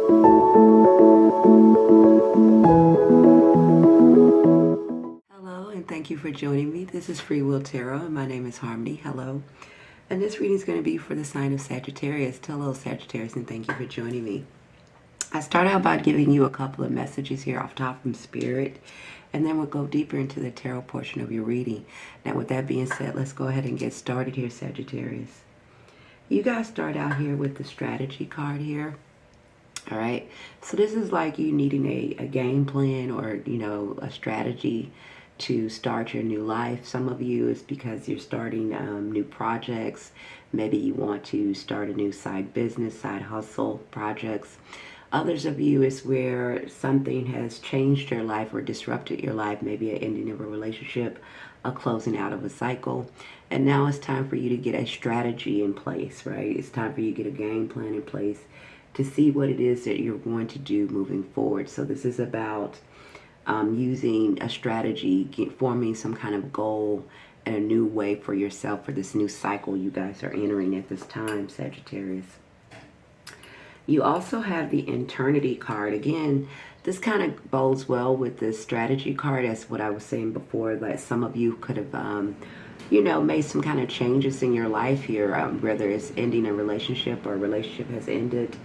Hello, and thank you for joining me. This is Freewill Tarot, and my name is Harmony. Hello. And this reading is going to be for the sign of Sagittarius. Hello, Sagittarius, and thank you for joining me. I start out by giving you a couple of messages here off top from Spirit, and then we'll go deeper into the tarot portion of your reading. Now, with that being said, let's go ahead and get started here, Sagittarius. You guys start out here with the strategy card here. All right. So this is like you needing a game plan or, a strategy to start your new life. Some of you is because you're starting new projects. Maybe you want to start a new side business, side hustle projects. Others of you is where something has changed your life or disrupted your life, maybe an ending of a relationship, a closing out of a cycle. And now it's time for you to get a strategy in place, right? It's time for you to get a game plan in place to see what it is that you're going to do moving forward. So this is about using a strategy, forming some kind of goal and a new way for yourself for this new cycle you guys are entering at this time, Sagittarius. You also have the Eternity card. Again, this kind of bodes well with the strategy card. As what I was saying before, that some of you could have, made some kind of changes in your life here, whether it's ending a relationship or a relationship has ended,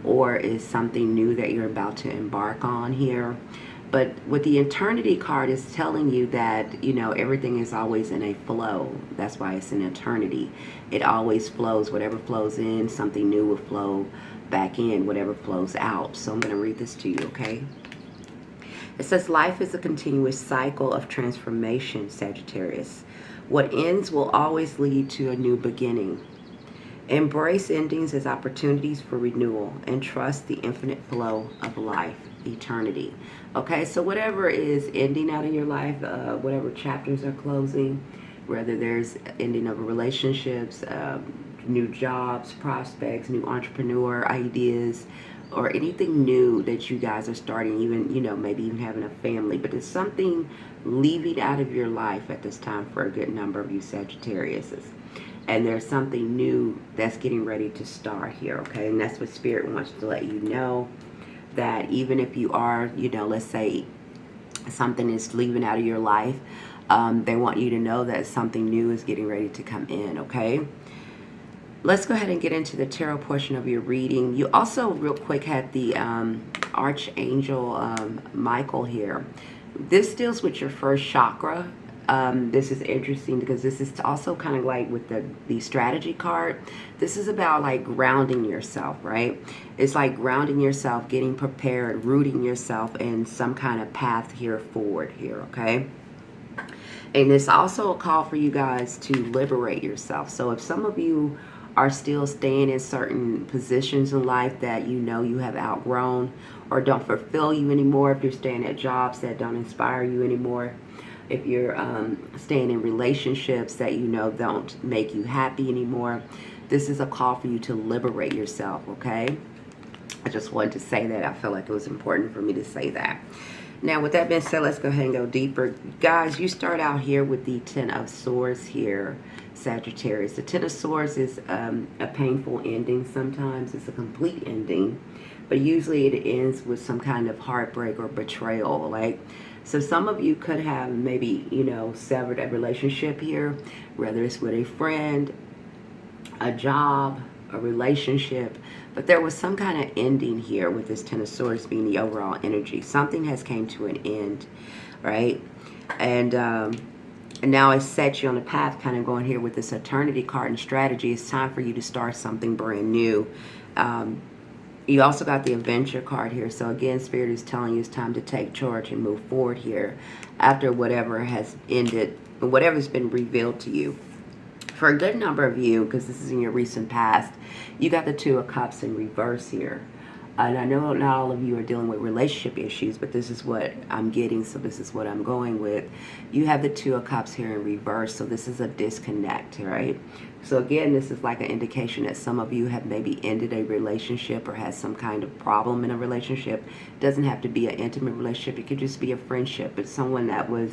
or is something new that you're about to embark on here. But with the Eternity card, it's telling you that, everything is always in a flow. That's why it's an eternity. It always flows. Whatever flows in, something new will flow back in, whatever flows out. So I'm going to read this to you, okay? It says, life is a continuous cycle of transformation, Sagittarius. What ends will always lead to a new beginning. Embrace endings as opportunities for renewal and trust the infinite flow of life, eternity. Okay, so whatever is ending out of your life, whatever chapters are closing, whether there's ending of relationships, new jobs, prospects, new entrepreneur ideas, or anything new that you guys are starting, even, maybe even having a family, but it's something leaving out of your life at this time for a good number of you Sagittariuses. And there's something new that's getting ready to start here, okay? And that's what Spirit wants to let you know, that even if you are, let's say something is leaving out of your life, they want you to know that something new is getting ready to come in, okay? Let's go ahead and get into the tarot portion of your reading. You also, real quick, had the Archangel Michael here. This deals with your first chakra. This is interesting because this is also kind of like with the strategy card. This is about like grounding yourself, right? It's like grounding yourself, getting prepared, rooting yourself in some kind of path here forward here, okay? And it's also a call for you guys to liberate yourself. So if some of you are still staying in certain positions in life that you have outgrown or don't fulfill you anymore, if you're staying at jobs that don't inspire you anymore, if you're staying in relationships that don't make you happy anymore, this is a call for you to liberate yourself, okay? I just wanted to say that. I feel like it was important for me to say that. Now, with that being said, let's go ahead and go deeper. Guys, you start out here with the Ten of Swords here, Sagittarius. The Ten of Swords is a painful ending sometimes. It's a complete ending, but usually it ends with some kind of heartbreak or betrayal. So some of you could have maybe, severed a relationship here, whether it's with a friend, a job, a relationship, but there was some kind of ending here with this Ten of Swords being the overall energy. Something has came to an end, right? And now it sets you on the path, kind of going here with this Eternity card and strategy. It's time for you to start something brand new. You also got the Adventure card here. So again, Spirit is telling you it's time to take charge and move forward here after whatever has ended, whatever's been revealed to you. For a good number of you, because this is in your recent past, you got the Two of Cups in reverse here. And I know not all of you are dealing with relationship issues, but this is what I'm getting, so this is what I'm going with. You have the Two of Cups here in reverse, so this is a disconnect, right? So again, this is like an indication that some of you have maybe ended a relationship or had some kind of problem in a relationship. It doesn't have to be an intimate relationship. It could just be a friendship. It's someone that was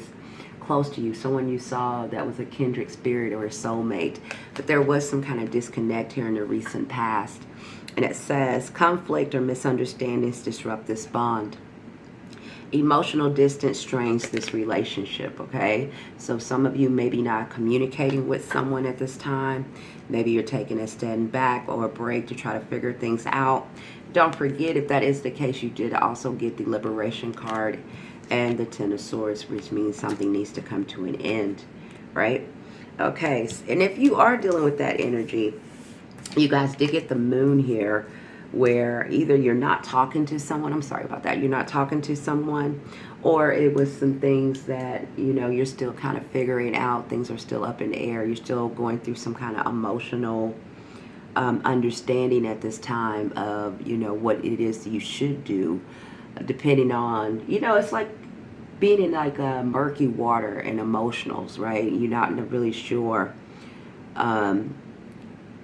close to you, someone you saw that was a kindred spirit or a soulmate. But there was some kind of disconnect here in the recent past. And it says, conflict or misunderstandings disrupt this bond. Emotional distance strains this relationship, okay? So some of you maybe not communicating with someone at this time. Maybe you're taking a stand back or a break to try to figure things out. Don't forget, if that is the case, you did also get the Liberation card and the Ten of Swords, which means something needs to come to an end, right? Okay, and if you are dealing with that energy, you guys did get the Moon here, where either you're not talking to someone, I'm sorry about that, you're not talking to someone, or it was some things that, you know, you're still kind of figuring out, things are still up in the air, you're still going through some kind of emotional understanding at this time of, you know, what it is you should do, depending on, you know, it's like being in like murky water and emotionals, right? You're not really sure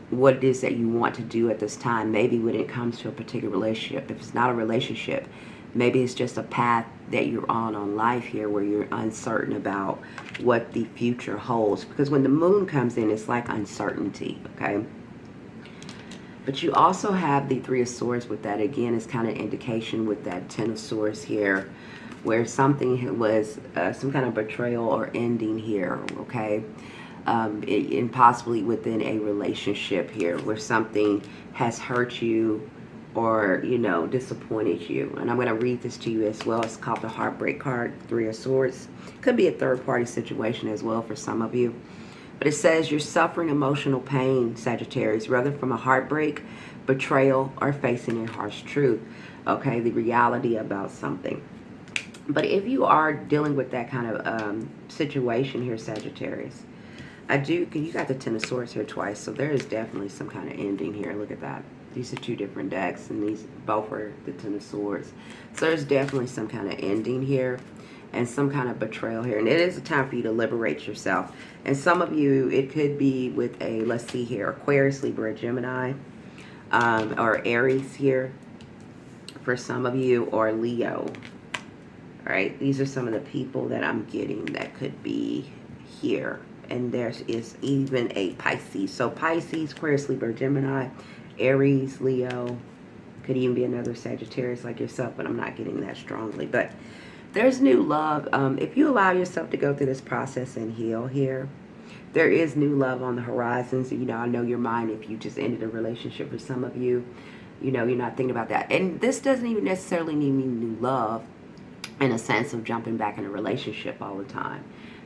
what it is that you want to do at this time. Maybe when it comes to a particular relationship, if it's not a relationship, maybe it's just a path that you're on life here, where you're uncertain about what the future holds. Because when the Moon comes in, it's like uncertainty, okay? But you also have the Three of Swords with that. Again, it's kind of indication with that Ten of Swords here, where something was some kind of betrayal or ending here, okay? And possibly within a relationship here, where something has hurt you or, you know, disappointed you. And I'm going to read this to you as well. It's called the Heartbreak card, Three of Swords. Could be a third-party situation as well for some of you. But it says you're suffering emotional pain, Sagittarius, whether from a heartbreak, betrayal, or facing a harsh truth. Okay, the reality about something. But if you are dealing with that kind of situation here, Sagittarius, you got the Ten of Swords here twice, so there is definitely some kind of ending here. Look at that. These are two different decks, and these both are the Ten of Swords. So there's definitely some kind of ending here and some kind of betrayal here. And it is a time for you to liberate yourself. And some of you, it could be with a, let's see here, Aquarius, Libra, Gemini, or Aries here for some of you, or Leo. All right, these are some of the people that I'm getting that could be here. And there is even a Pisces. So Pisces, Aquarius, Libra, Gemini, Aries, Leo. Could even be another Sagittarius like yourself, but I'm not getting that strongly. But there's new love. If you allow yourself to go through this process and heal here, there is new love on the horizons. You know, I know your mind, if you just ended a relationship for some of you, you know, you're not thinking about that. And this doesn't even necessarily mean new love in a sense of jumping back in a relationship all the time.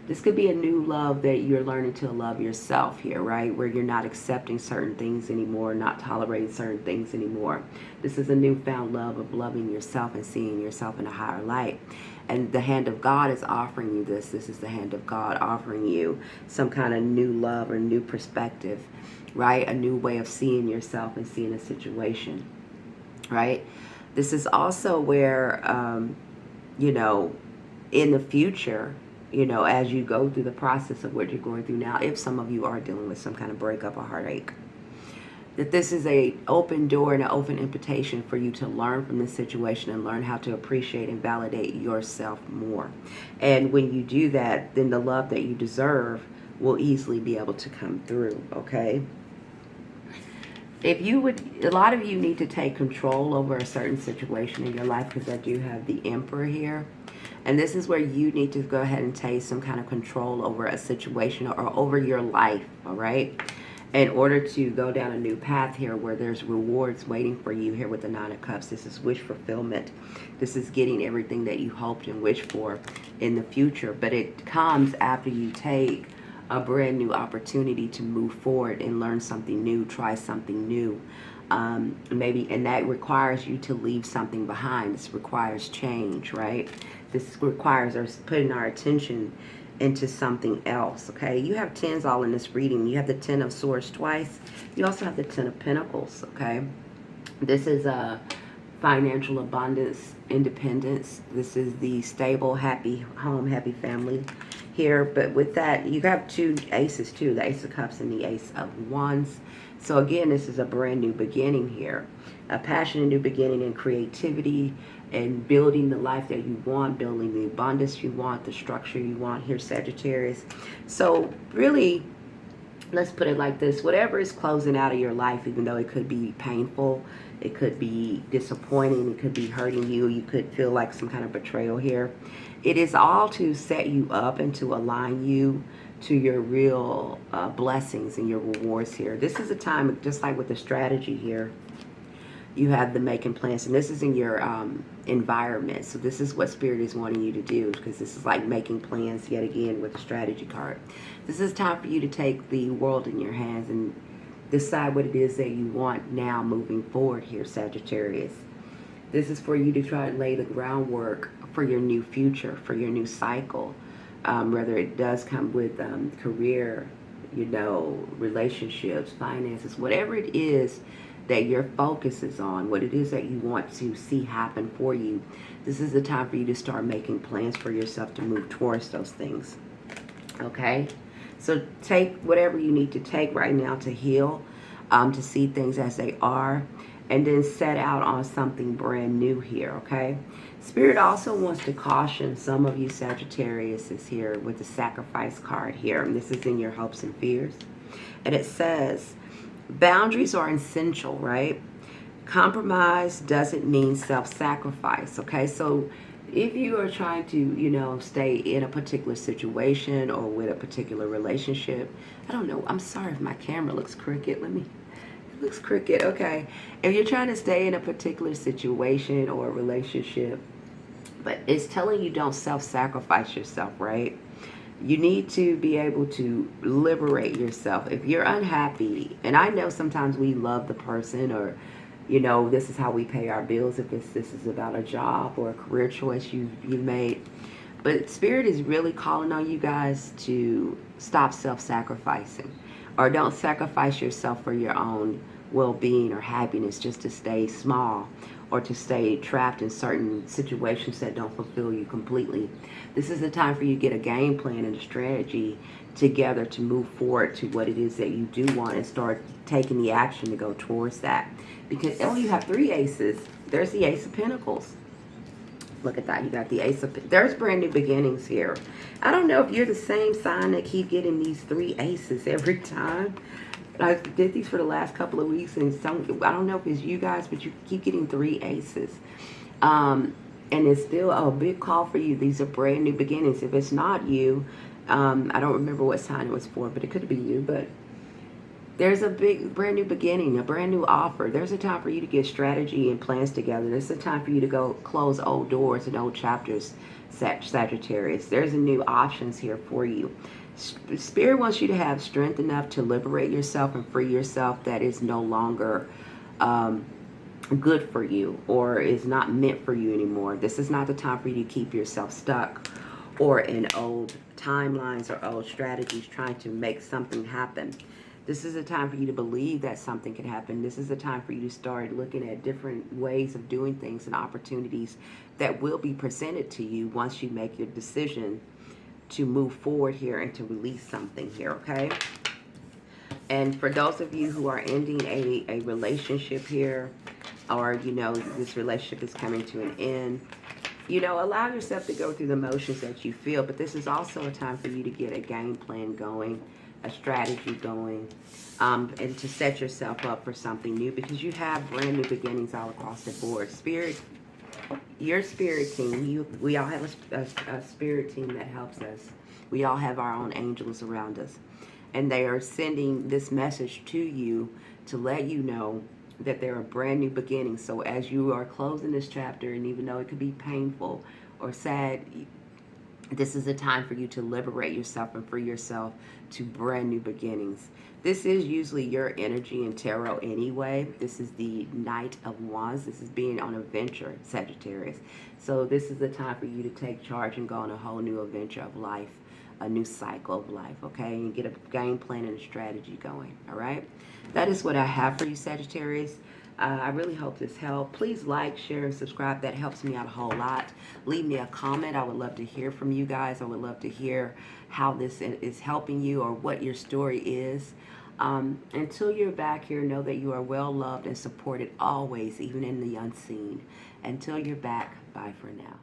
This could be a new love that you're learning to love yourself here, right? Where you're not accepting certain things anymore, not tolerating certain things anymore. This is a newfound love of loving yourself and seeing yourself in a higher light. And the hand of God is offering you this. This is the hand of God offering you some kind of new love or new perspective, right? A new way of seeing yourself and seeing a situation, right? This is also where, you know, in the future, you know, as you go through the process of what you're going through now, if some of you are dealing with some kind of breakup or heartache, that this is a open door and an open invitation for you to learn from this situation and learn how to appreciate and validate yourself more. And when you do that, then the love that you deserve will easily be able to come through, okay? If you would, a lot of you need to take control over a certain situation in your life, because I do have the Emperor here. And this is where you need to go ahead and take some kind of control over a situation or over your life, all right? In order to go down a new path here where there's rewards waiting for you here with the Nine of Cups. This is wish fulfillment. This is getting everything that you hoped and wished for in the future. But it comes after you take a brand new opportunity to move forward and learn something new, try something new. Maybe, and that requires you to leave something behind. This requires change, right? This requires us putting our attention into something else, okay? You have tens all in this reading. You have the Ten of Swords twice. You also have the Ten of Pentacles, okay? This is a financial abundance, independence. This is the stable, happy home, happy family here. But with that, you have two aces too, the Ace of Cups and the Ace of Wands. So again, this is a brand new beginning here. A passionate new beginning in creativity and building the life that you want, building the abundance you want, the structure you want here, Sagittarius. So really, let's put it like this, whatever is closing out of your life, even though it could be painful, it could be disappointing, it could be hurting you, you could feel like some kind of betrayal here. It is all to set you up and to align you to your real blessings and your rewards here. This is a time, just like with the strategy here, you have the making plans, and this is in your environment. So this is what Spirit is wanting you to do, because this is like making plans yet again with the strategy card. This is time for you to take the world in your hands and decide what it is that you want now moving forward here, Sagittarius. This is for you to try to lay the groundwork for your new future, for your new cycle. Whether it does come with career, you know, relationships, finances, whatever it is that your focus is on, what it is that you want to see happen for you, this is the time for you to start making plans for yourself to move towards those things. Okay? So take whatever you need to take right now to heal, to see things as they are, and then set out on something brand new here, okay? Spirit also wants to caution some of you Sagittarius is here with the sacrifice card here, and this is in your hopes and fears. And it says, boundaries are essential, right? Compromise doesn't mean self-sacrifice, okay? So if you are trying to, you know, stay in a particular situation or with a particular relationship, I don't know, I'm sorry if my camera looks crooked. It looks crooked, okay. If you're trying to stay in a particular situation or a relationship, but it's telling you don't self-sacrifice yourself, right? You need to be able to liberate yourself. If you're unhappy, and I know sometimes we love the person, or, you know, this is how we pay our bills, if this is about a job or a career choice you made. But Spirit is really calling on you guys to stop self-sacrificing, or don't sacrifice yourself for your own well-being or happiness just to stay small, or to stay trapped in certain situations that don't fulfill you completely. This is the time for you to get a game plan and a strategy together to move forward to what it is that you do want, and start taking the action to go towards that. Because, oh, you have 3 aces. There's the Ace of Pentacles. Look at that. You got the Ace of... There's brand new beginnings here. I don't know if you're the same sign that keep getting these 3 aces every time. I did these for the last couple of weeks, and I don't know if it's you guys, but you keep getting 3 aces. And it's still a big call for you. These are brand new beginnings. If it's not you, I don't remember what sign it was for, but it could be you. But there's a big brand new beginning, a brand new offer. There's a time for you to get strategy and plans together. There's a time for you to go close old doors and old chapters, Sagittarius. There's a new options here for you. Spirit wants you to have strength enough to liberate yourself and free yourself that is no longer good for you, or is not meant for you anymore. This is not the time for you to keep yourself stuck or in old timelines or old strategies trying to make something happen. This is a time for you to believe that something can happen. This is a time for you to start looking at different ways of doing things and opportunities that will be presented to you once you make your decision to move forward here and to release something here, okay? And for those of you who are ending a relationship here, or, you know, this relationship is coming to an end, you know, allow yourself to go through the motions that you feel, but this is also a time for you to get a game plan going, a strategy going, and to set yourself up for something new, because you have brand new beginnings all across the board. Spirit, your spirit team, we all have a spirit team that helps us. We all have our own angels around us, and they are sending this message to you to let you know that there are brand new beginnings. So as you are closing this chapter, and even though it could be painful or sad, this is a time for you to liberate yourself and free yourself to brand new beginnings. This is usually your energy in tarot anyway. This is the Knight of Wands. This is being on a venture, Sagittarius. So this is the time for you to take charge and go on a whole new adventure of life, a new cycle of life, okay? And get a game plan and a strategy going, all right? That is what I have for you, Sagittarius. I really hope this helped. Please like, share, and subscribe. That helps me out a whole lot. Leave me a comment. I would love to hear from you guys. I would love to hear how this is helping you, or what your story is. Until you're back here, know that you are well loved and supported always, even in the unseen. Until you're back, bye for now.